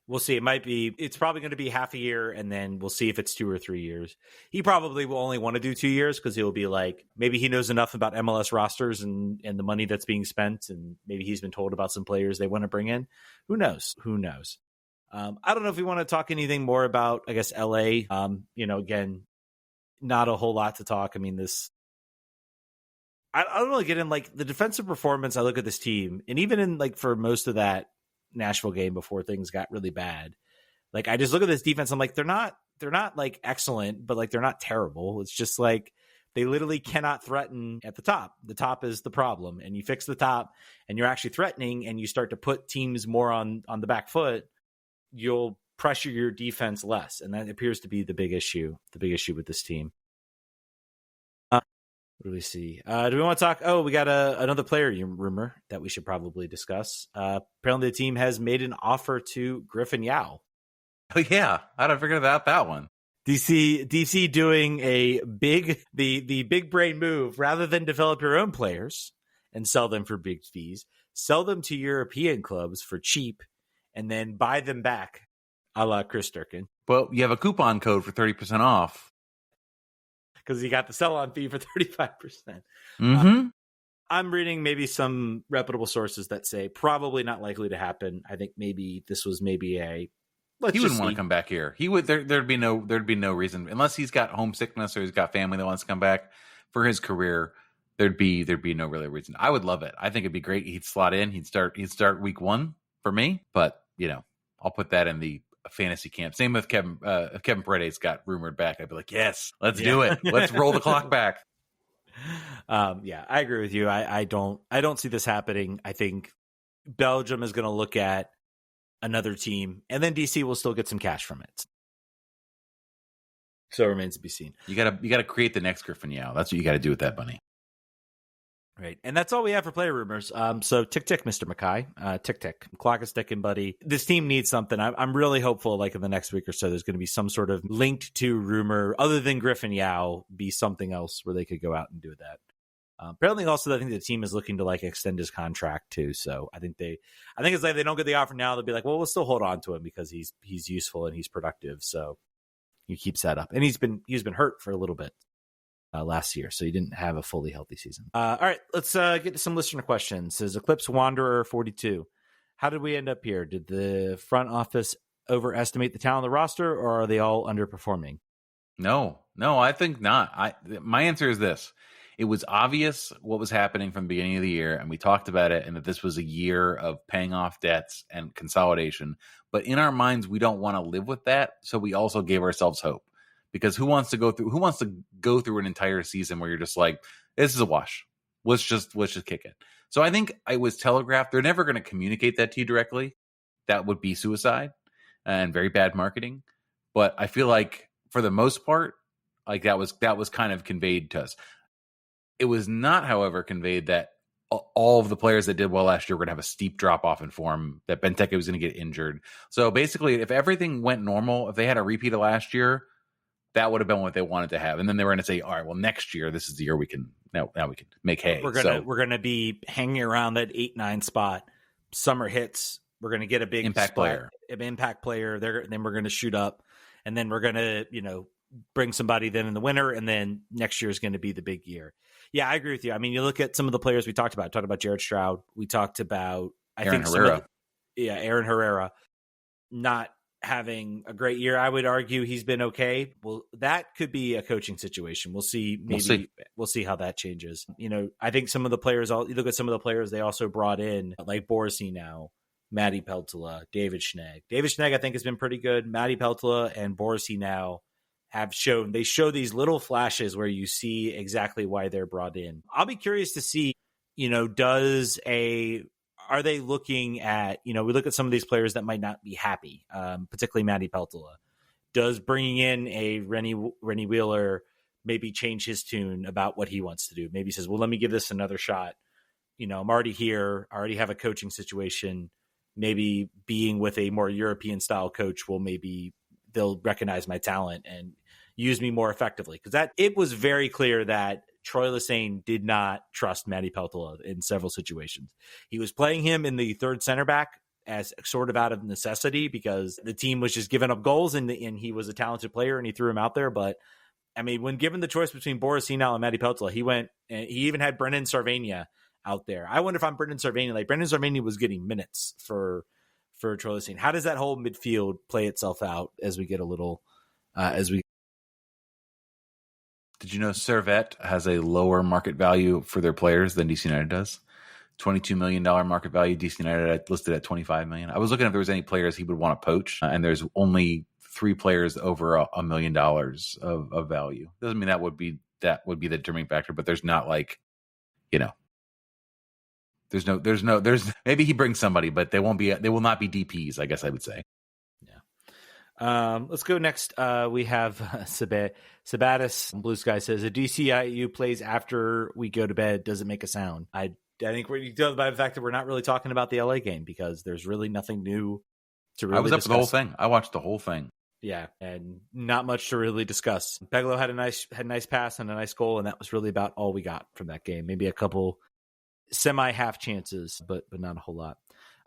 We'll see. It's probably going to be half a year, and then we'll see if it's 2 or 3 years. He probably will only want to do 2 years because he'll be like, maybe he knows enough about MLS rosters and the money that's being spent, and maybe he's been told about some players they want to bring in. Who knows? I don't know if we want to talk anything more about, I guess, LA. Again, not a whole lot to talk. I mean, I don't really get in like the defensive performance. I look at this team, and even in like for most of that Nashville game before things got really bad, like I just look at this defense, I'm like, they're not like excellent, but like they're not terrible. It's just like they literally cannot threaten at the top. The top is the problem, and you fix the top and you're actually threatening, and you start to put teams more on the back foot, you'll pressure your defense less, and that appears to be the big issue with this team. What do we see? Do we want to talk? Oh, we got another player rumor that we should probably discuss. Apparently the team has made an offer to Griffin Yao. Oh, yeah. How did I forget about that one? DC doing the big brain move. Rather than develop your own players and sell them for big fees, sell them to European clubs for cheap and then buy them back, a la Chris Durkin. Well, you have a coupon code for 30% off. Because you got the sell-on fee for 35%. Mm-hmm. I'm reading maybe some reputable sources that say probably not likely to happen. I think maybe this was maybe he wouldn't want to come back here. He would. There'd be no reason unless he's got homesickness or he's got family that wants to come back for his career. There'd be no really reason. I would love it. I think it'd be great. He'd slot in. He'd start week 1 for me. But I'll put that in the fantasy camp. Same with Kevin. If Kevin Paredes got rumored back, I'd be like, yes, let's do it. Let's roll the clock back. I agree with you. I don't see this happening. I think Belgium is going to look at another team, and then DC will still get some cash from it. So it remains to be seen. You gotta create the next Griffin Yao. That's what you got to do with that bunny. Right. And that's all we have for player rumors. So tick, Mr. Mackay. Tick. Clock is ticking, buddy. This team needs something. I'm really hopeful, like in the next week or so, there's going to be some sort of linked to rumor other than Griffin Yao be something else where they could go out and do that. Apparently also, I think the team is looking to like extend his contract too. So I think it's like they don't get the offer now. They'll be like, well, we'll still hold on to him because he's useful and he's productive. So he keeps that up. And he's been hurt for a little bit. Last year, so he didn't have a fully healthy season. All right, let's get to some listener questions. Says Eclipse Wanderer 42. How did we end up here? Did the front office overestimate the talent of the roster, or are they all underperforming? No, I think not. My answer is this. It was obvious what was happening from the beginning of the year, and we talked about it, and that this was a year of paying off debts and consolidation. But in our minds, we don't want to live with that, so we also gave ourselves hope. Because who wants to go through an entire season where you're just like, this is a wash. Let's just kick it. So I think I was telegraphed. They're never going to communicate that to you directly. That would be suicide and very bad marketing. But I feel like for the most part, like that was kind of conveyed to us. It was not, however, conveyed that all of the players that did well last year were going to have a steep drop off in form, that Benteke was going to get injured. So basically, if everything went normal, if they had a repeat of last year, that would have been what they wanted to have. And then they were going to say, all right, well, next year, this is the year we can make hay. We're going to be hanging around that 8-9 spot. Summer hits. We're going to get a big impact player. Then we're going to shoot up. And then we're going to, bring somebody then in the winter. And then next year is going to be the big year. Yeah, I agree with you. I mean, you look at some of the players we talked about. We talked about Jared Stroud. We talked about, Aaron Herrera. Aaron Herrera. Not having a great year. I would argue he's been okay. Well, that could be a coaching situation. We'll see. We'll see how that changes. I think some of the players, you look at some of the players they also brought in, like Borisy now, Matty Peltola, David Schnegg. David Schnegg, I think, has been pretty good. Matty Peltola and Borisy now show these little flashes where you see exactly why they're brought in. I'll be curious to see, are they looking at, we look at some of these players that might not be happy, particularly Matty Peltola. does bringing in a Rennie Wheeler maybe change his tune about what he wants to do? Maybe he says, well, let me give this another shot. I'm already here. I already have a coaching situation. Maybe being with a more European style coach they'll recognize my talent and use me more effectively. Because it was very clear that Troy Lesesne did not trust Matty Peltola in several situations. He was playing him in the third center back as sort of out of necessity because the team was just giving up goals and he was a talented player and he threw him out there. But I mean, when given the choice between Boris Henao and Matty Peltola, he went and he even had Brendan Sarvania out there. I wonder if I'm Brendan Sarvania. Like Brendan Sarvania was getting minutes for Troy Lesesne. How does that whole midfield play itself out as we get a little Did you know Servette has a lower market value for their players than DC United does? $22 million market value. DC United listed at $25 million. I was looking if there was any players he would want to poach, and there's only 3 players over $1 million of value. Doesn't mean that would be the determining factor, but there's not there's maybe he brings somebody, but they will not be DPs, I guess I would say. Let's go next. We have Sabatis. Blue Sky says a DCIU plays after we go to bed. Does it make a sound? I think we're done by the fact that we're not really talking about the LA game because there's really nothing new to really. I was up for the whole thing. I watched the whole thing. Yeah, and not much to really discuss. Peglo had a nice pass and a nice goal, and that was really about all we got from that game. Maybe a couple semi-half chances, but not a whole lot.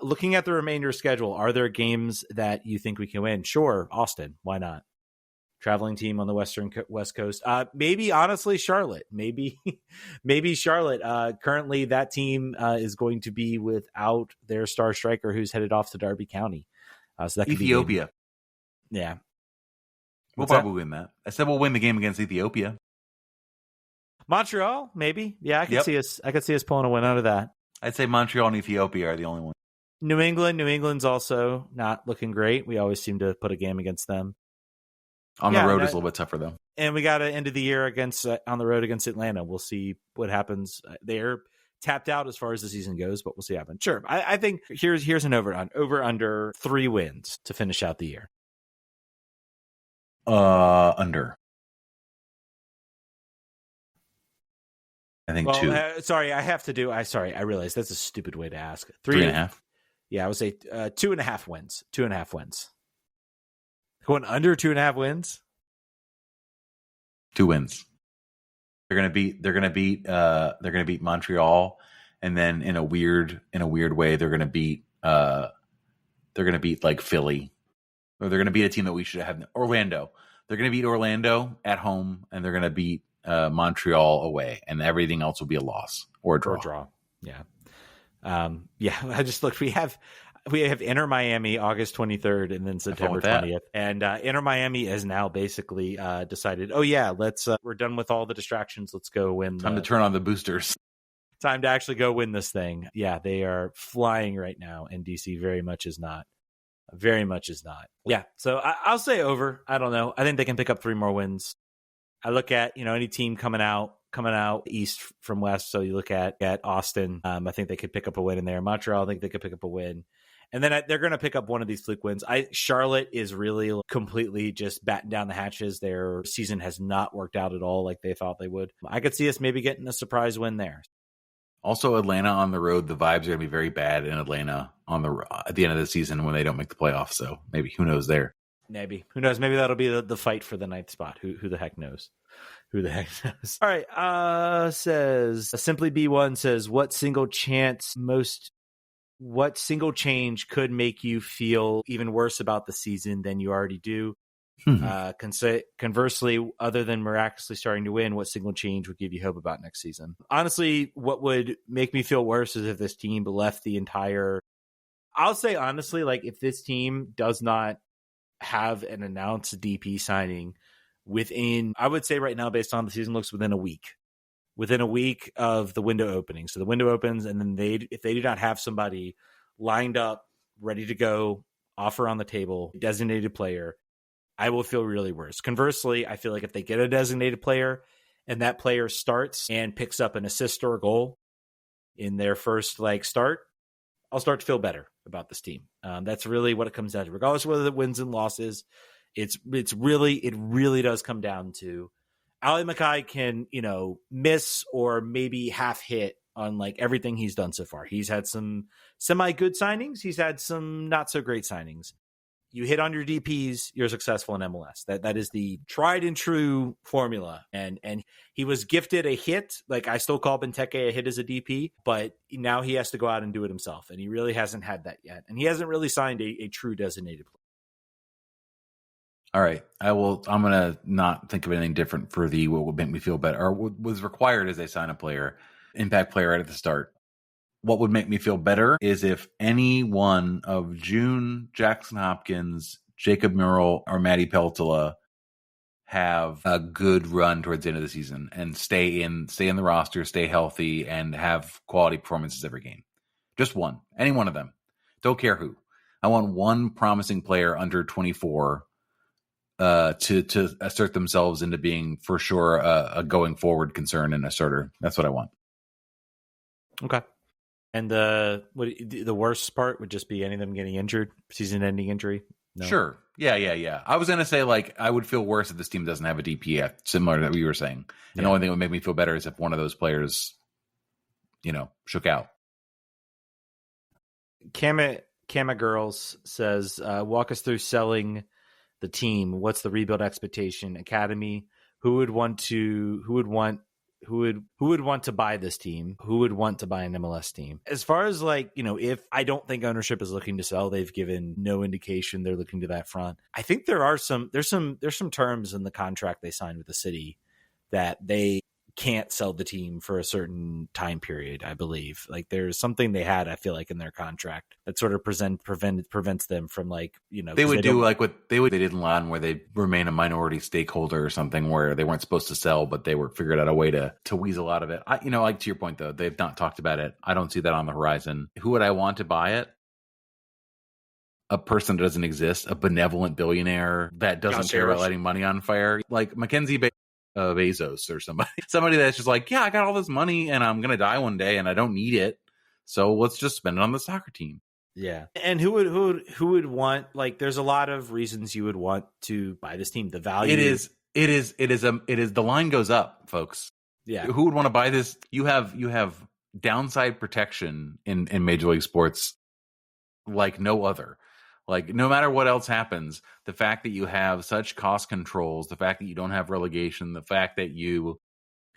Looking at the remainder schedule, are there games that you think we can win? Sure, Austin. Why not? Traveling team on the West Coast. Maybe, honestly, Charlotte. Maybe Charlotte. Currently, that team is going to be without their star striker who's headed off to Derby County. So that could Ethiopia. Yeah. We'll probably win that. I said we'll win the game against Ethiopia. Montreal, maybe. Yeah, I could see us pulling a win out of that. I'd say Montreal and Ethiopia are the only ones. New England's also not looking great. We always seem to put a game against them. On the road is a little bit tougher, though. And we got to end of the year on the road against Atlanta. We'll see what happens. They're tapped out as far as the season goes, but we'll see what happens. Sure. I think here's an over under 3 wins to finish out the year. Under. I think 2. I realize that's a stupid way to ask. 3.5. Yeah, I would say 2.5 wins. 2.5 wins. Going under 2.5 wins. 2 wins. They're gonna beat Montreal, and then in a weird way, they're gonna beat like Philly, or they're gonna beat a team that we should have. Orlando. They're gonna beat Orlando at home, and they're gonna beat Montreal away, and everything else will be a loss or a draw. Yeah. I just looked. We have Inter Miami August 23rd and then September 20th, and Inter Miami has now basically decided. Oh yeah, let's. We're done with all the distractions. Let's go win. Time to turn on the boosters. Time to actually go win this thing. Yeah, they are flying right now, and DC very much is not. Yeah, so I'll say over. I don't know. I think they can pick up 3 more wins. I look at any team coming out east from west. So you look at Austin. I think they could pick up a win in there. Montreal, I think they could pick up a win. And then they're going to pick up one of these fluke wins. Charlotte is really completely just batting down the hatches. Their season has not worked out at all like they thought they would. I could see us maybe getting a surprise win there. Also, Atlanta on the road, the vibes are going to be very bad in Atlanta at the end of the season when they don't make the playoffs. So maybe, who knows there? Maybe. Who knows? Maybe that'll be the fight for the 9th spot. Who the heck knows? Who the heck knows? All right. Says Simply B1 says, what single change could make you feel even worse about the season than you already do? Conversely, other than miraculously starting to win, what single change would give you hope about next season? Honestly, what would make me feel worse is if this team left the entire... I'll say honestly, like if this team does not have an announced DP signing within, I would say right now, based on the season looks, within a week of the window opening. So the window opens, and then if they do not have somebody lined up, ready to go, offer on the table, designated player, I will feel really worse. Conversely, I feel like if they get a designated player and that player starts and picks up an assist or a goal in their first start, I'll start to feel better about this team. That's really what it comes down to. Regardless of whether it wins and losses, It really does come down to Ali Mackay can, miss or maybe half hit on like everything he's done so far. He's had some semi good signings. He's had some not so great signings. You hit on your DPs, you're successful in MLS. That is the tried and true formula. And he was gifted a hit. Like, I still call Benteke a hit as a DP, but now he has to go out and do it himself. And he really hasn't had that yet. And he hasn't really signed a true designated player. All right. I'm going to not think of anything different for what would make me feel better, or what was required as they sign a player, impact player right at the start. What would make me feel better is if any one of June, Jackson Hopkins, Jacob Murrell, or Matty Peltola have a good run towards the end of the season and stay in the roster, stay healthy, and have quality performances every game. Just one. Any one of them. Don't care who. I want one promising player under 24 to assert themselves into being, for sure, a going forward concern and a starter. That's what I want. Okay. And the worst part would just be any of them getting injured, season-ending injury? No. Sure. Yeah. I was going to say, like, I would feel worse if this team doesn't have a DP yet, similar to what you were saying. And the only thing that would make me feel better is if one of those players, shook out. Kama Girls says, walk us through selling the team. What's the rebuild expectation? Academy? Who would want to buy this team? Who would want to buy an MLS team? As far as if I don't think ownership is looking to sell, they've given no indication they're looking to that front. I think there's some terms in the contract they signed with the city that they can't sell the team for a certain time period, I believe. Like, there's something they had, I feel like, in their contract that sort of prevents them from they would do like what they did in Latin, where they remain a minority stakeholder or something, where they weren't supposed to sell, but they were figured out a way to weasel out of it. Like, to your point though, they've not talked about it. I don't see that on the horizon. Who would I want to buy it? A person that doesn't exist, a benevolent billionaire that doesn't care about lighting money on fire, like Mackenzie Bezos or somebody that's just like, yeah, I got all this money and I'm gonna die one day and I don't need it, so let's just spend it on the soccer team. Yeah. And who would want, like, there's a lot of reasons you would want to buy this team. The value, it is the line goes up, folks. Yeah. Who would want to buy this? You have downside protection in Major League Sports like no other. Like, no matter what else happens, the fact that you have such cost controls, the fact that you don't have relegation, the fact that you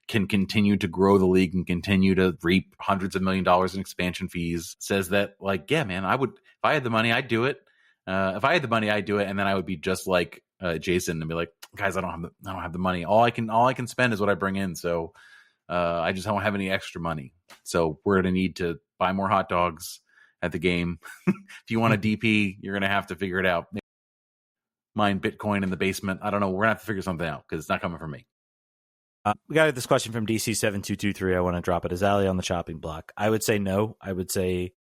can continue to grow the league and continue to reap hundreds of $1 millions in expansion fees says that, like, yeah, man, if I had the money, I'd do it. If I had the money, I'd do it. And then I would be just like Jason and be like, guys, I don't have the money. All I can spend is what I bring in. So I just don't have any extra money. So we're going to need to buy more hot dogs at the game. If you want a DP, you're going to have to figure it out. Mine Bitcoin in the basement. I don't know. We're going to have to figure something out because it's not coming from me. We got this question from DC7223. I want to drop it. Is Ali on the chopping block? I would say no. I would say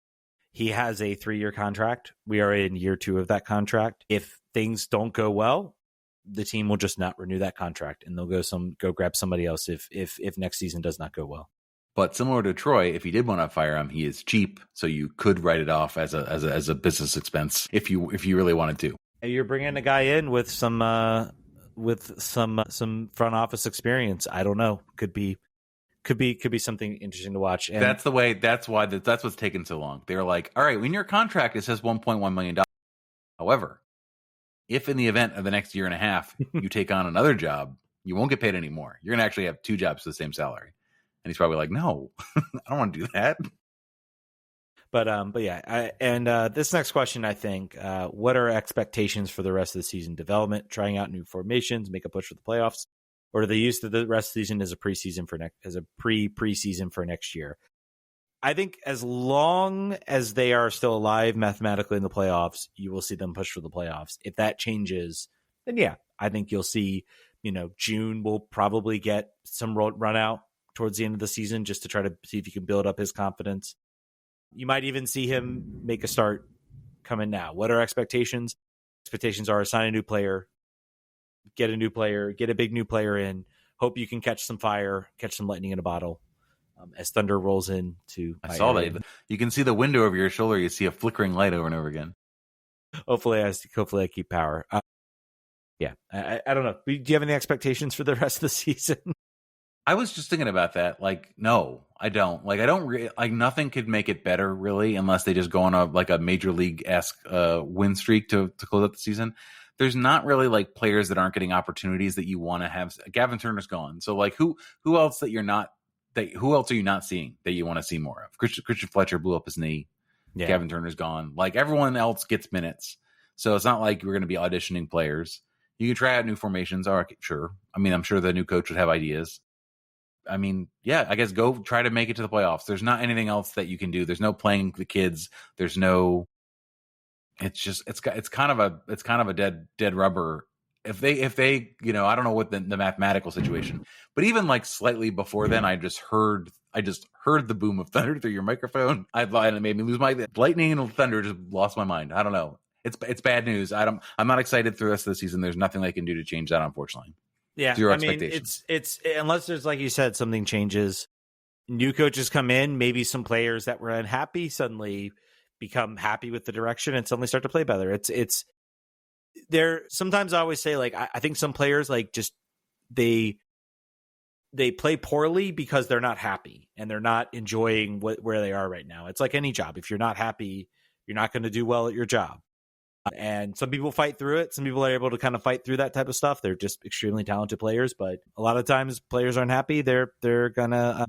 he has a 3-year contract. We are in year 2 of that contract. If things don't go well, the team will just not renew that contract and they'll go grab somebody else if next season does not go well. But similar to Troy, if you did want to fire him, he is cheap, so you could write it off as a business expense if you really wanted to. And you're bringing a guy in with some front office experience. I don't know. Could be something interesting to watch. And that's what's taken so long. They're like, all right, in your contract it says $1.1 million. However, if in the event of the next year and a half you take on another job, you won't get paid anymore. You're gonna actually have 2 jobs for the same salary. And he's probably like, no, I don't want to do that. But yeah, this next question, I think, what are expectations for the rest of the season? Development, trying out new formations, make a push for the playoffs, or do they use the rest of the season as a preseason for next year? I think as long as they are still alive mathematically in the playoffs, you will see them push for the playoffs. If that changes, then yeah, I think you'll see, June will probably get some run out towards the end of the season just to try to see if you can build up his confidence. You might even see him make a start coming now. What are expectations? Expectations are sign a new player, get a big new player in, hope you can catch some fire, catch some lightning in a bottle as Thunder rolls in to... I saw that. You can see the window over your shoulder. You see a flickering light over and over again. Hopefully I keep power. Yeah, I don't know. Do you have any expectations for the rest of the season? I was just thinking about that. Like, no, I don't. Like, I don't like nothing could make it better really, unless they just go on a major league-esque win streak to close out the season. There's not really like players that aren't getting opportunities that you want to have. Gavin Turner's gone, so like who else that you're not who else are you not seeing that you want to see more of? Christian Fletcher blew up his knee. Yeah. Gavin Turner's gone. Like everyone else gets minutes, so it's not like you're going to be auditioning players. You can try out new formations. All right, sure. I mean, I'm sure the new coach would have ideas. I mean, yeah, I guess go try to make it to the playoffs. There's not anything else that you can do. There's no playing the kids. There's no. It's just it's kind of a dead rubber. If they I don't know what the mathematical situation, but even like slightly before then, I just heard the boom of thunder through your microphone. And it made me lose my lightning and thunder. Just lost my mind. I don't know. It's bad news. I'm not excited through the rest of the season. There's nothing they can do to change that, unfortunately. Yeah, Zero I mean, it's unless there's, like you said, something changes. New coaches come in, maybe some players that were unhappy suddenly become happy with the direction and suddenly start to play better. It's there. Sometimes I always say, like, I think some players like just they play poorly because they're not happy and they're not enjoying where they are right now. It's like any job. If you're not happy, you're not going to do well at your job. And some people fight through it. Some people are able to kind of fight through that type of stuff. They're just extremely talented players, but a lot of times players aren't happy. They're gonna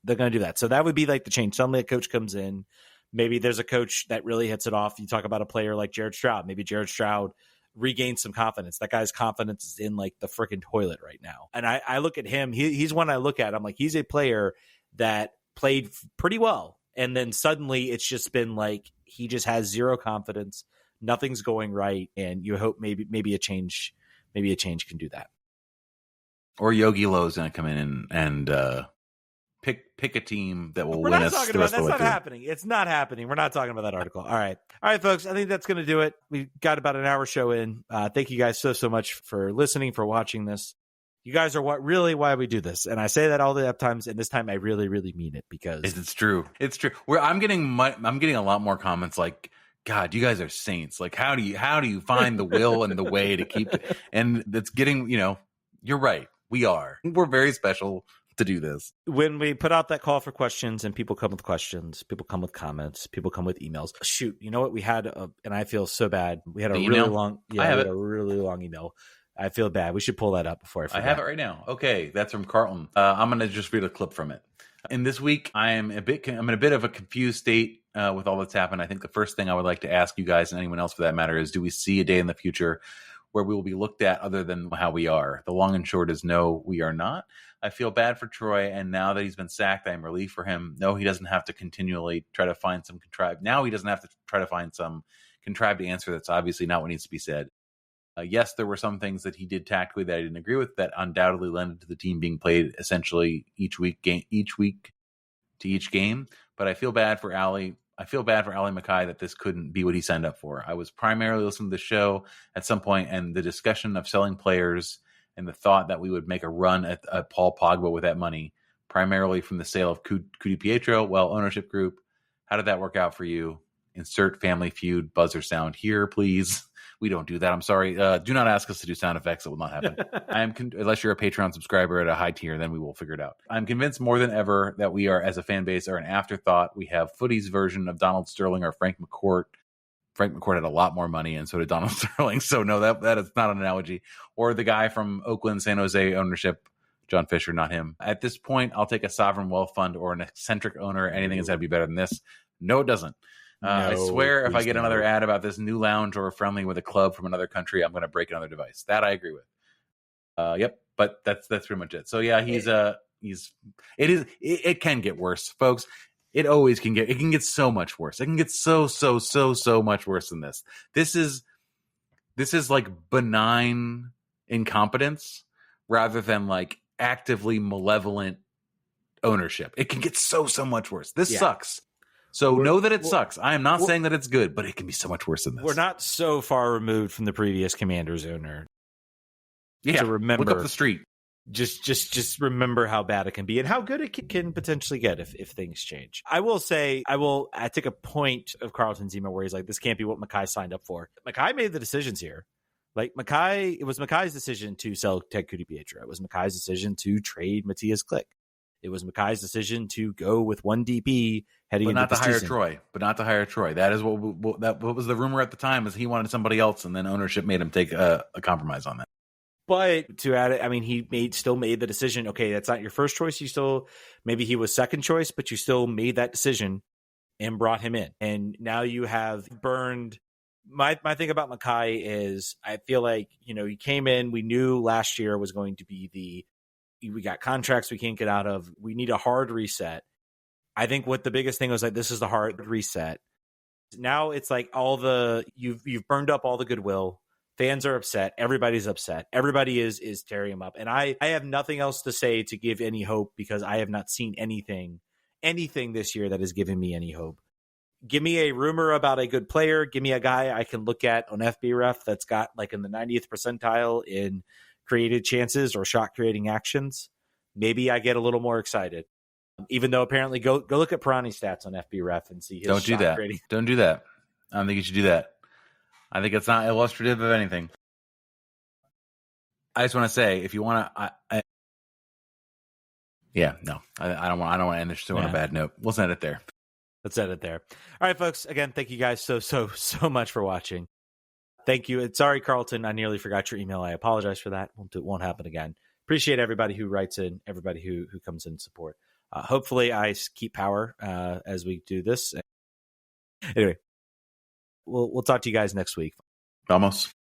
do that. So that would be like the change. Suddenly a coach comes in. Maybe there's a coach that really hits it off. You talk about a player like Jared Stroud. Maybe Jared Stroud regains some confidence. That guy's confidence is in like the freaking toilet right now. And I look at him. He's one I look at. I'm like, he's a player that played pretty well, and then suddenly it's just been like he just has zero confidence. Nothing's going right, and you hope maybe a change can do that. Or Yogi Lowe's going to come in and pick a team that will win us. That's not happening. It's not happening. We're not talking about that article. All right, folks. I think that's going to do it. We got about an hour show in. Thank you guys so much for listening, for watching this. You guys are why we do this, and I say that all the times, and this time I really mean it because it's true. It's true. I'm getting a lot more comments like, God, you guys are saints. Like, how do you find the will and the way to keep it? And that's getting, you're right. We are. We're very special to do this. When we put out that call for questions and people come with questions, people come with comments, people come with emails. Shoot, you know what? We had, and I feel so bad. We had a really long, a really long email. I feel bad. We should pull that up before I forget. I have it right now. Okay. That's from Carlton. I'm going to just read a clip from it. And this week, I'm in a bit of a confused state with all that's happened. I think the first thing I would like to ask you guys and anyone else for that matter is, do we see a day in the future where we will be looked at other than how we are? The long and short is no, we are not. I feel bad for Troy, and now that he's been sacked, I'm relieved for him. No, he doesn't have to continually try to find some contrived. Now he doesn't have to try to find some contrived answer that's obviously not what needs to be said. Yes, there were some things that he did tactically that I didn't agree with that undoubtedly led to the team being played essentially each week to each game. But I feel bad for Ali. I feel bad for Ali Mackay that this couldn't be what he signed up for. I was primarily listening to the show at some point, and the discussion of selling players and the thought that we would make a run at Paul Pogba with that money, primarily from the sale of Cudi Pietro. Well, ownership group, how did that work out for you? Insert Family Feud buzzer sound here, please. We don't do that. I'm sorry. Do not ask us to do sound effects. It will not happen. Unless you're a Patreon subscriber at a high tier, then we will figure it out. I'm convinced more than ever that we are, as a fan base, are an afterthought. We have Footy's version of Donald Sterling or Frank McCourt. Frank McCourt had a lot more money, and so did Donald Sterling. So no, that is not an analogy. Or the guy from Oakland, San Jose ownership, John Fisher, not him. At this point, I'll take a sovereign wealth fund or an eccentric owner. Anything has got to be better than this. No, it doesn't. I swear if I get another ad about this new lounge or friendly with a club from another country, I'm going to break another device. That I agree with. Yep. But that's pretty much it. So yeah, it can get worse, folks. It can get so much worse. It can get so much worse than this. This is like benign incompetence rather than like actively malevolent ownership. It can get so much worse. This sucks. So know that it sucks. I am not saying that it's good, but it can be so much worse than this. We're not so far removed from the previous Commanders owner. Yeah, to remember, look up the street. Just remember how bad it can be and how good it can potentially get if things change. I will say, I take a point of Carlton's email where he's like, this can't be what Mackay signed up for. Mackay made the decisions here. Like it was Makai's decision to sell Ted Pietro. It was Makai's decision to trade Matthias Klick. It was Makai's decision to go with one DP heading but into not to this hire season. Troy. But not to hire Troy. That is what was the rumor at the time, is he wanted somebody else, and then ownership made him take a compromise on that. But to add it, I mean, he still made the decision. Okay, that's not your first choice. You still, maybe he was second choice, but you still made that decision and brought him in. And now you have burned. My thing about Makai is I feel like, he came in, we knew last year was going to be we got contracts we can't get out of. We need a hard reset. I think what the biggest thing was, like, this is the hard reset. Now it's like you've burned up all the goodwill. Fans are upset. Everybody's upset. Everybody is tearing him up. And I have nothing else to say to give any hope, because I have not seen anything this year that has given me any hope. Give me a rumor about a good player. Give me a guy I can look at on FBref that's got like in the 90th percentile in created chances or shot creating actions. Maybe I get a little more excited. Even though apparently go look at Pirani stats on FBref and see his Don't do that. creating. Don't do that. I don't think you should do that. I think it's not illustrative of anything. I just want to say, if you want to, I don't want to end this show on a bad note. We'll send it there. Let's end it there. All right, folks. Again, thank you guys so much for watching. Thank you. And sorry, Carlton, I nearly forgot your email. I apologize for that. It won't happen again. Appreciate everybody who writes in, everybody who comes in support. Hopefully I keep power as we do this. Anyway, we'll talk to you guys next week. Vamos.